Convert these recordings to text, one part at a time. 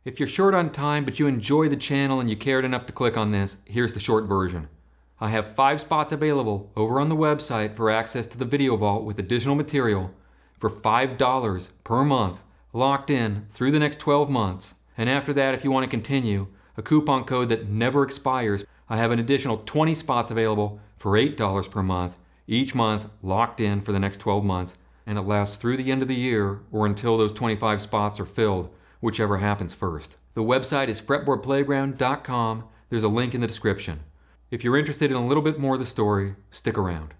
If you're short on time but you enjoy the channel and you cared enough to click on this, here's the short version. I have 5 spots available over on the website for access to the Video Vault with additional material for $5 per month, locked in through the next 12 months. And after that, if you want to continue, a coupon code that never expires, I have an additional 20 spots available for $8 per month, each month locked in for the next 12 months, and it lasts through the end of the year or until those 25 spots are filled, whichever happens first. The website is fretboardplayground.com. There's a link in the description. If you're interested in a little bit more of the story, stick around.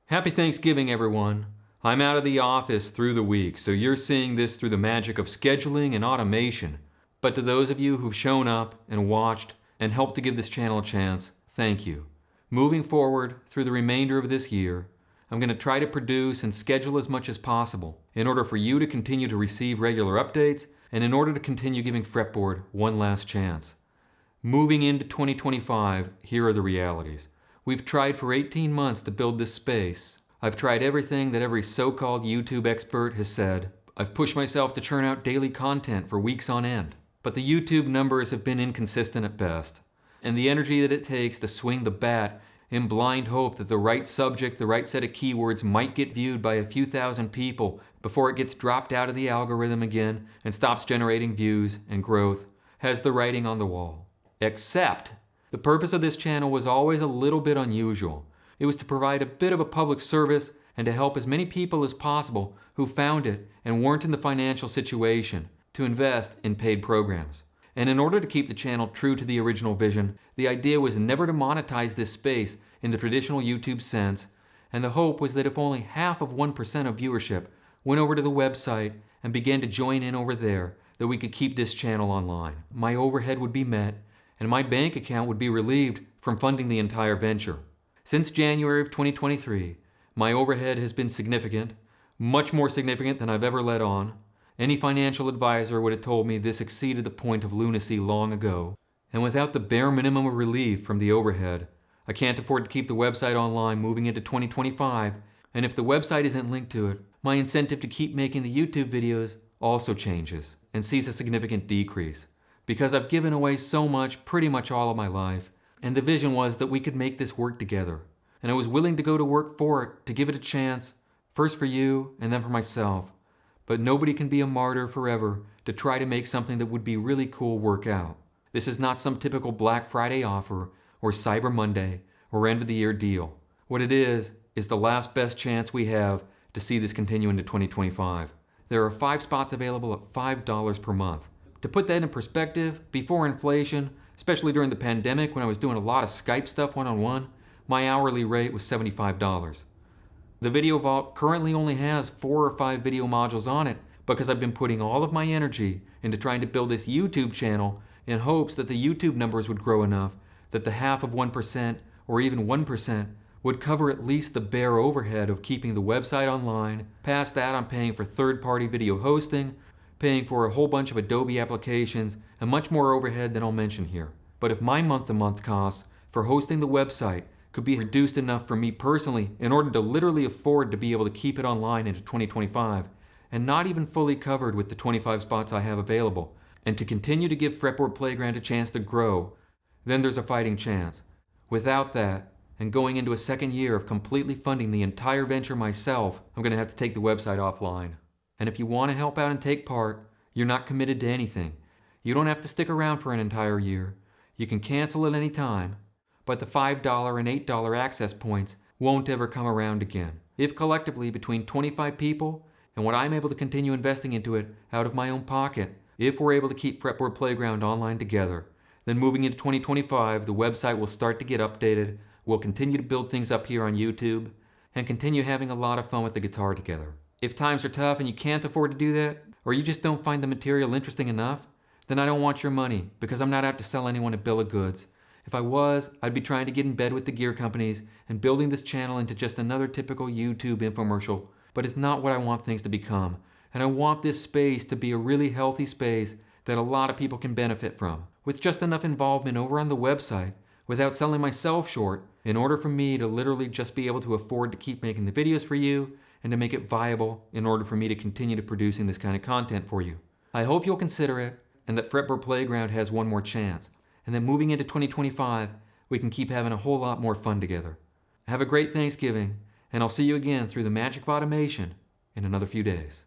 Happy Thanksgiving, everyone. I'm out of the office through the week, so you're seeing this through the magic of scheduling and automation. But to those of you who've shown up and watched and helped to give this channel a chance, thank you. Moving forward through the remainder of this year, I'm going to try to produce and schedule as much as possible in order for you to continue to receive regular updates and in order to continue giving Fretboard one last chance. Moving into 2025, here are the realities. We've tried for 18 months to build this space. I've tried everything that every so-called YouTube expert has said. I've pushed myself to churn out daily content for weeks on end. But the YouTube numbers have been inconsistent at best. And the energy that it takes to swing the bat in blind hope that the right subject, the right set of keywords might get viewed by a few thousand people before it gets dropped out of the algorithm again and stops generating views and growth, has the writing on the wall. Except, the purpose of this channel was always a little bit unusual. It was to provide a bit of a public service and to help as many people as possible who found it and weren't in the financial situation to invest in paid programs. And in order to keep the channel true to the original vision, the idea was never to monetize this space in the traditional YouTube sense, and the hope was that if only half of 1% of viewership went over to the website and began to join in over there, that we could keep this channel online. My overhead would be met, and my bank account would be relieved from funding the entire venture. Since January of 2023, my overhead has been significant, much more significant than I've ever let on. Any financial advisor would have told me this exceeded the point of lunacy long ago. And without the bare minimum of relief from the overhead, I can't afford to keep the website online moving into 2025. And if the website isn't linked to it, my incentive to keep making the YouTube videos also changes and sees a significant decrease. Because I've given away so much pretty much all of my life, and the vision was that we could make this work together. And I was willing to go to work for it, to give it a chance, first for you and then for myself. But nobody can be a martyr forever to try to make something that would be really cool work out. This is not some typical Black Friday offer or Cyber Monday or end of the year deal. What it is the last best chance we have to see this continue into 2025. There are 5 spots available at $5 per month. To put that in perspective, before inflation, especially during the pandemic when I was doing a lot of Skype stuff one-on-one, my hourly rate was $75. The Video Vault currently only has 4 or 5 video modules on it because I've been putting all of my energy into trying to build this YouTube channel in hopes that the YouTube numbers would grow enough that the half of 1% or even 1% would cover at least the bare overhead of keeping the website online. Past that, I'm paying for third-party video hosting, paying for a whole bunch of Adobe applications, and much more overhead than I'll mention here. But if my month-to-month costs for hosting the website could be reduced enough for me personally in order to literally afford to be able to keep it online into 2025, and not even fully covered with the 25 spots I have available, and to continue to give Fretboard Playground a chance to grow, then there's a fighting chance. Without that, and going into a second year of completely funding the entire venture myself, I'm going to have to take the website offline. And if you want to help out and take part, you're not committed to anything. You don't have to stick around for an entire year. You can cancel at any time. But the $5 and $8 access points won't ever come around again. If collectively between 25 people and what I'm able to continue investing into it out of my own pocket, if we're able to keep Fretboard Playground online together, then moving into 2025, the website will start to get updated, we'll continue to build things up here on YouTube, and continue having a lot of fun with the guitar together. If times are tough and you can't afford to do that, or you just don't find the material interesting enough, then I don't want your money, because I'm not out to sell anyone a bill of goods. If I was, I'd be trying to get in bed with the gear companies and building this channel into just another typical YouTube infomercial. But it's not what I want things to become. And I want this space to be a really healthy space that a lot of people can benefit from. With just enough involvement over on the website, without selling myself short, in order for me to literally just be able to afford to keep making the videos for you and to make it viable in order for me to continue to producing this kind of content for you. I hope you'll consider it. and that Fretboard Playground has one more chance. And then moving into 2025, we can keep having a whole lot more fun together. Have a great Thanksgiving, and I'll see you again through the magic of automation in another few days.